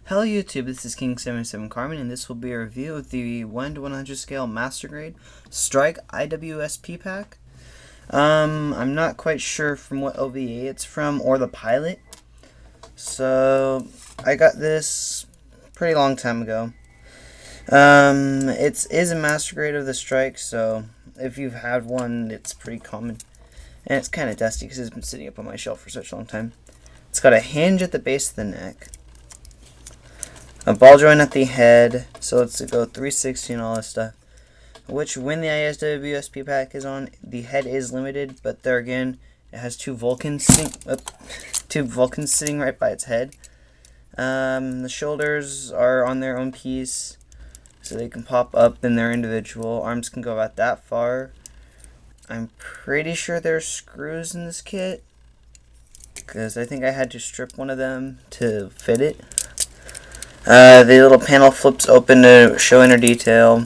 Hello YouTube, this is King77 Carmen, and this will be a review of the 1 to 100 scale Master Grade Strike I.W.S.P pack. I'm not quite sure from what OVA it's from or the pilot. So I got this pretty long time ago. It is a Master Grade of the Strike, so if you've had one, it's pretty common. And it's kind of dusty because it's been sitting up on my shelf for such a long time. It's got a hinge at the base of the neck, a ball joint at the head, so it's to go 360 and all this stuff. Which, when the I.W.S.P pack is on, the head is limited, but there again, it has two Vulcans sitting right by its head. The shoulders are on their own piece, so they can pop up in their individual. Arms can go about that far. I'm pretty sure there's screws in this kit, because I think I had to strip one of them to fit it. The little panel flips open to show inner detail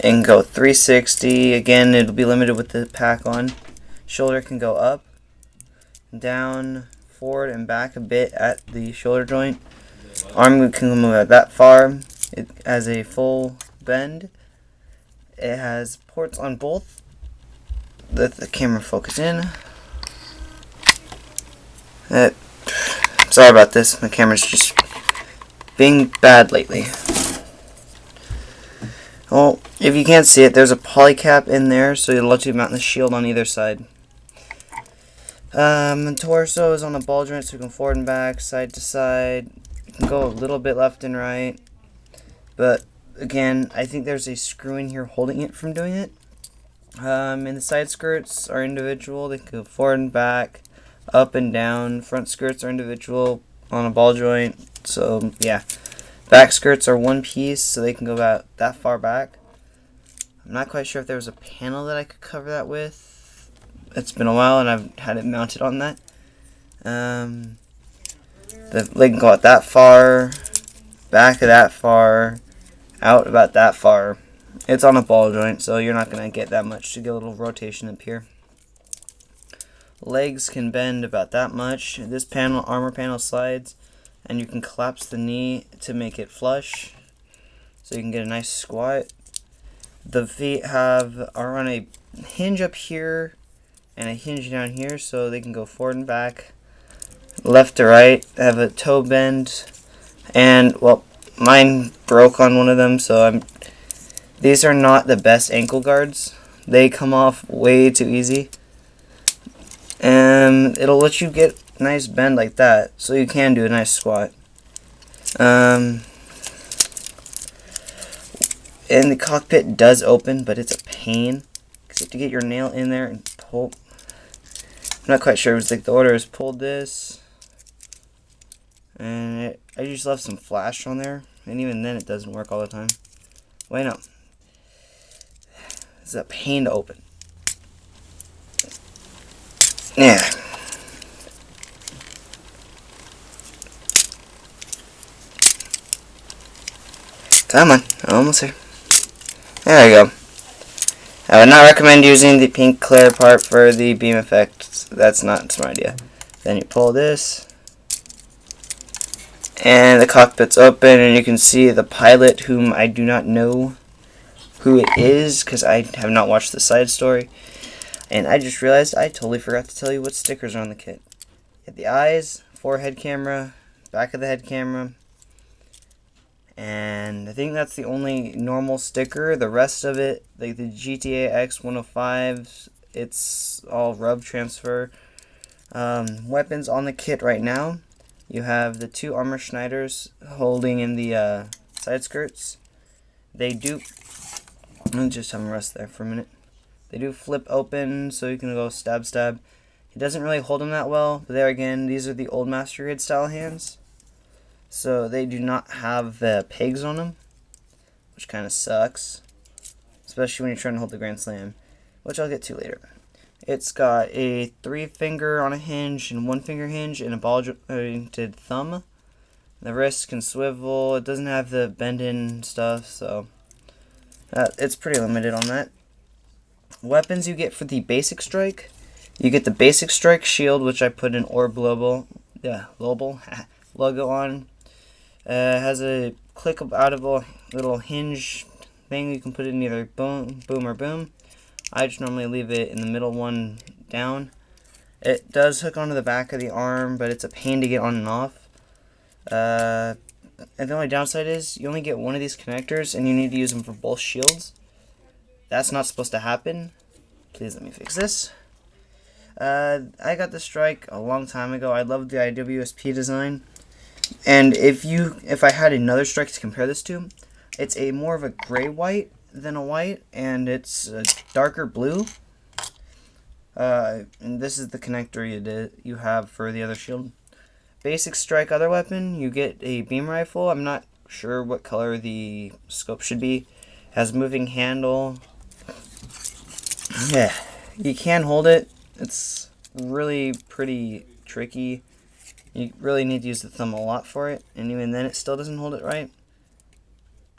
and go 360. Again, it'll be limited with the pack on. Shoulder can go up, down, forward, and back a bit at the shoulder joint. Arm can move that far. It has a full bend. It has ports on both. Let the camera focus in. Sorry about this. My camera's just being bad lately. Well, if you can't see it, there's a poly cap in there, so it'll let you mount the shield on either side. The torso is on a ball joint, so you can forward and back, side to side. You can go a little bit left and right, but again, I think there's a screw in here holding it from doing it. And the side skirts are individual. They can go forward and back, up and down. Front skirts are individual on a ball joint. So yeah, back skirts are one piece, so they can go about that far back. I'm not quite sure if there was a panel that I could cover that with. It's been a while and I've had it mounted on that. The leg can go out that far, back of that far, out about that far. It's on a ball joint, so you're not going to get that much to get a little rotation up here. Legs can bend about that much. This panel, armor panel, slides, and you can collapse the knee to make it flush, so you can get a nice squat. The feet are on a hinge up here and a hinge down here, so they can go forward and back, left to right. They have a toe bend, and well, mine broke on one of them, so these are not the best ankle guards. They come off way too easy, and it'll let you get a nice bend like that, so you can do a nice squat. And the cockpit does open, but it's a pain because you have to get your nail in there and pull. I'm not quite sure. It was like the order is pulled this, and I just left some flash on there, and even then it doesn't work all the time. Wait, no. It's a pain to open. Yeah. Come on, almost here. There we go. I would not recommend using the pink clear part for the beam effect. That's not a smart idea. Then you pull this, and the cockpit's open, and you can see the pilot, whom I do not know who it is because I have not watched the side story. And I just realized I totally forgot to tell you what stickers are on the kit. You have the eyes, forehead camera, back of the head camera, and I think that's the only normal sticker. The rest of it, like the GTA X 105, it's all rub transfer. Weapons on the kit right now, you have the two armor Schneiders holding in the side skirts. They do, let me just have them rest there for a minute. They do flip open, so you can go stab stab. It doesn't really hold them that well, but there again, these are the old Master Grade style hands, so they do not have the pegs on them, which kind of sucks, especially when you're trying to hold the Grand Slam, which I'll get to later. It's got a 3-finger on a hinge and 1-finger hinge and a ball jointed thumb. The wrist can swivel. It doesn't have the bend-in stuff, so it's pretty limited on that. Weapons you get for the basic strike. You get the basic strike shield, which I put an orb logo on. Has a clickable little hinge thing. You can put it in either boom or boom. I just normally leave it in the middle one down. It does hook onto the back of the arm, but it's a pain to get on and off. And the only downside is you only get one of these connectors, and you need to use them for both shields. That's not supposed to happen. Please let me fix this. I got the strike a long time ago. I love the I.W.S.P design. And if I had another strike to compare this to, it's a more of a gray white than a white, and it's a darker blue. And this is the connector you have for the other shield. Basic strike other weapon, you get a beam rifle. I'm not sure what color the scope should be. Has moving handle. Yeah, you can hold it. It's really pretty tricky. You really need to use the thumb a lot for it, and even then it still doesn't hold it right.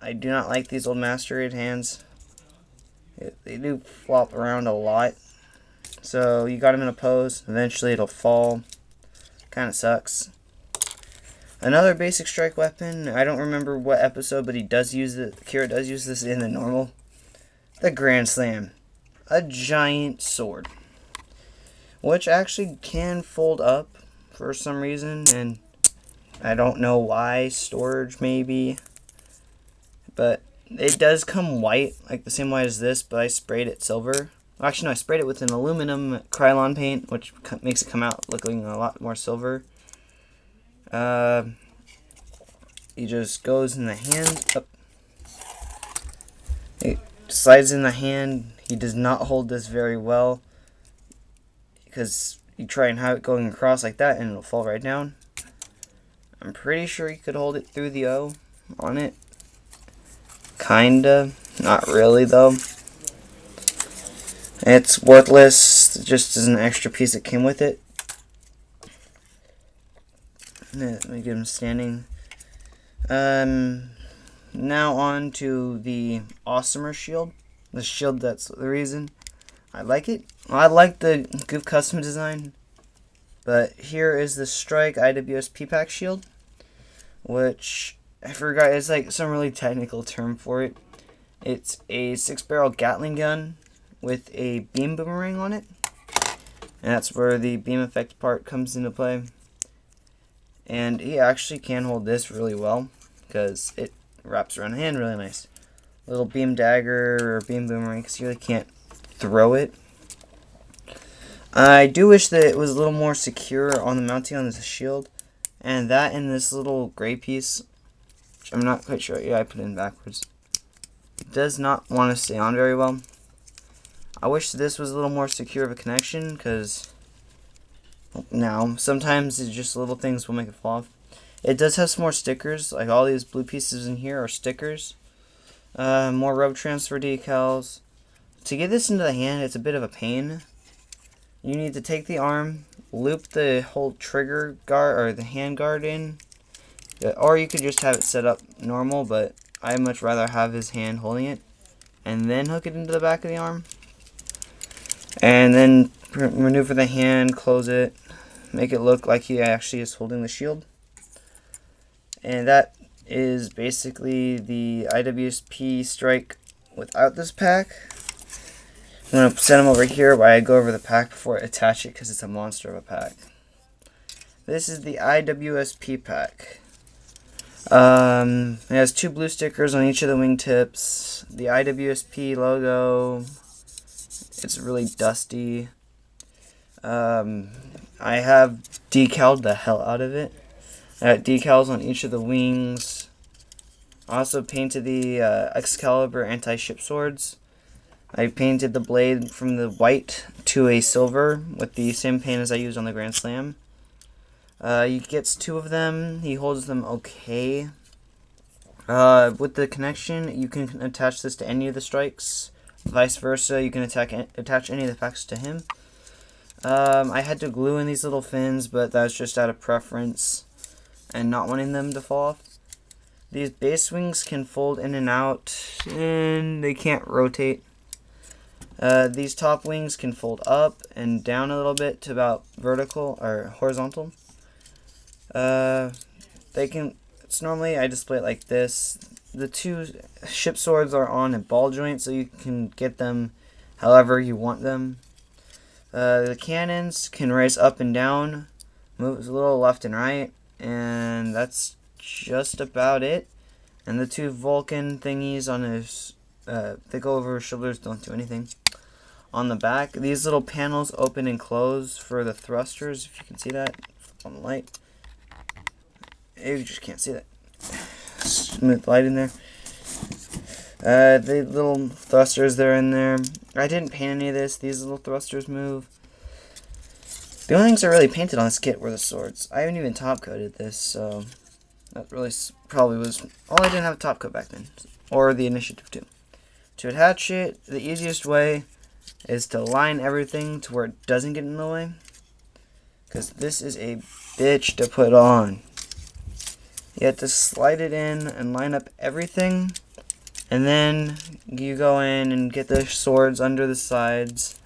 I do not like these old Master Raid hands. They do flop around a lot. So you got them in a pose, eventually it'll fall. Kind of sucks. Another basic strike weapon, I don't remember what episode, but Kira does use this in the normal. The Grand Slam. A giant sword. Which actually can fold up for some reason, and I don't know why. Storage maybe. But it does come white, like the same white as this, but I sprayed it silver. Actually, no, I sprayed it with an aluminum Krylon paint, which makes it come out looking a lot more silver. He just goes in the hand. Oh. It slides in the hand. He does not hold this very well, because you try and have it going across like that and it'll fall right down. I'm pretty sure you could hold it through the O on it. Kinda. Not really though. It's worthless, just as an extra piece that came with it. Let me get him standing. Now on to the awesomer shield. The shield that's the reason I like it. I like the Goof custom design. But here is the Strike I.W.S.P pack shield, which I forgot, it's like some really technical term for it. It's a 6-barrel Gatling gun with a beam boomerang on it, and that's where the beam effect part comes into play. And he actually can hold this really well because it wraps around the hand really nice. Little beam dagger or beam boomerang, because you really can't throw it. I do wish that it was a little more secure on the mounting on this shield, and that in this little gray piece, which I'm not quite sure. Yeah, I put it in backwards. It does not want to stay on very well. I wish this was a little more secure of a connection, because now sometimes it's just little things will make it fall off. It does have some more stickers, like all these blue pieces in here are stickers. More rub transfer decals. To get this into the hand, it's a bit of a pain. You need to take the arm, loop the whole trigger guard or the hand guard in, or you could just have it set up normal, but I'd much rather have his hand holding it, and then hook it into the back of the arm, and then maneuver the hand, close it, make it look like he actually is holding the shield. And that is basically the I.W.S.P Strike without this pack. I'm going to set him over here while I go over the pack before I attach it, because it's a monster of a pack. This is the I.W.S.P pack. It has 2 blue stickers on each of the wingtips. The I.W.S.P logo. It's really dusty. I have decaled the hell out of it. I got decals on each of the wings. I also painted the Excalibur anti-ship swords. I painted the blade from the white to a silver with the same paint as I used on the Grand Slam. He gets 2 of them. He holds them okay. With the connection, you can attach this to any of the strikes. Vice versa, you can attach any of the packs to him. I had to glue in these little fins, but that's just out of preference and not wanting them to fall off. These base wings can fold in and out, and they can't rotate. These top wings can fold up and down a little bit to about vertical or horizontal. It's swords, normally I display it like this. The two ship swords are on a ball joint, so you can get them however you want them. The cannons can raise up and down, moves a little left and right, and that's just about it. And the two Vulcan thingies on his, they go over his shoulders, don't do anything. On the back, these little panels open and close for the thrusters, if you can see that on the light. You just can't see that. Smooth light in there. The little thrusters that are in there. I didn't paint any of this. These little thrusters move. The only things I really painted on this kit were the swords. I haven't even top coated this, so that really probably was all. I didn't have a top coat back then, or the Initiative 2. To attach it, the easiest way is to line everything to where it doesn't get in the way, because this is a bitch to put on. You have to slide it in and line up everything, and then you go in and get the swords under the sides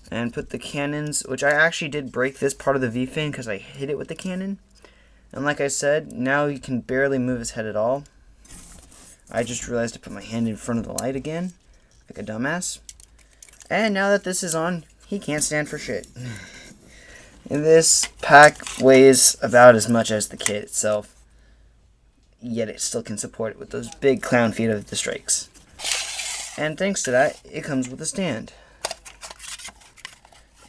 and put the cannons, which I actually did break this part of the V-fin because I hit it with the cannon. And like I said, now you can barely move his head at all. I just realized to put my hand in front of the light again, like a dumbass. And now that this is on, he can't stand for shit. And this pack weighs about as much as the kit itself, yet it still can support it with those big clown feet of the Strakes. And thanks to that, it comes with a stand.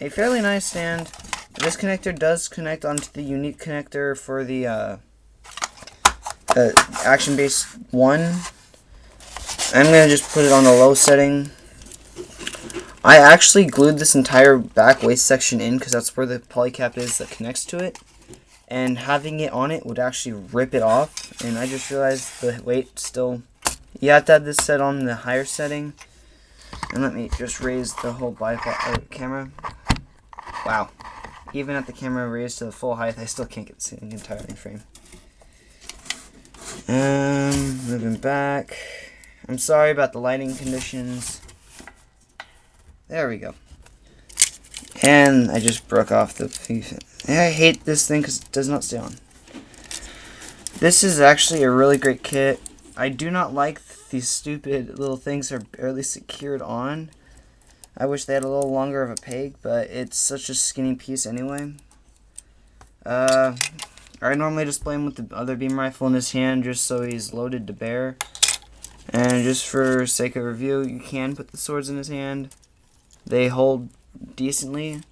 A fairly nice stand. This connector does connect onto the unique connector for the Action Base 1. I'm going to just put it on the low setting. I actually glued this entire back waist section in because that's where the polycap is that connects to it. And having it on it would actually rip it off. And I just realized the weight still... You have to have this set on the higher setting. And let me just raise the whole camera. Wow. Even at the camera raised to the full height, I still can't get this thing entirely in frame. Moving back. I'm sorry about the lighting conditions. There we go. And I just broke off the piece. I hate this thing because it does not stay on. This is actually a really great kit. I do not like these stupid little things that are barely secured on. I wish they had a little longer of a peg, but it's such a skinny piece anyway. I normally display him with the other beam rifle in his hand just so he's loaded to bear. And just for sake of review, you can put the swords in his hand. They hold decently,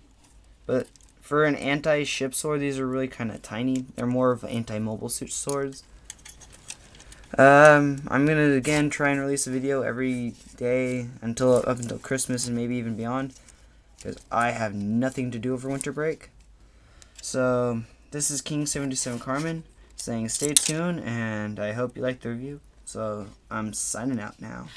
but for an anti-ship sword, these are really kind of tiny. They're more of anti-mobile suit swords. I'm gonna again try and release a video every day up until Christmas and maybe even beyond, because I have nothing to do over winter break. So this is King77 Carmen saying stay tuned, and I hope you liked the review. So I'm signing out now.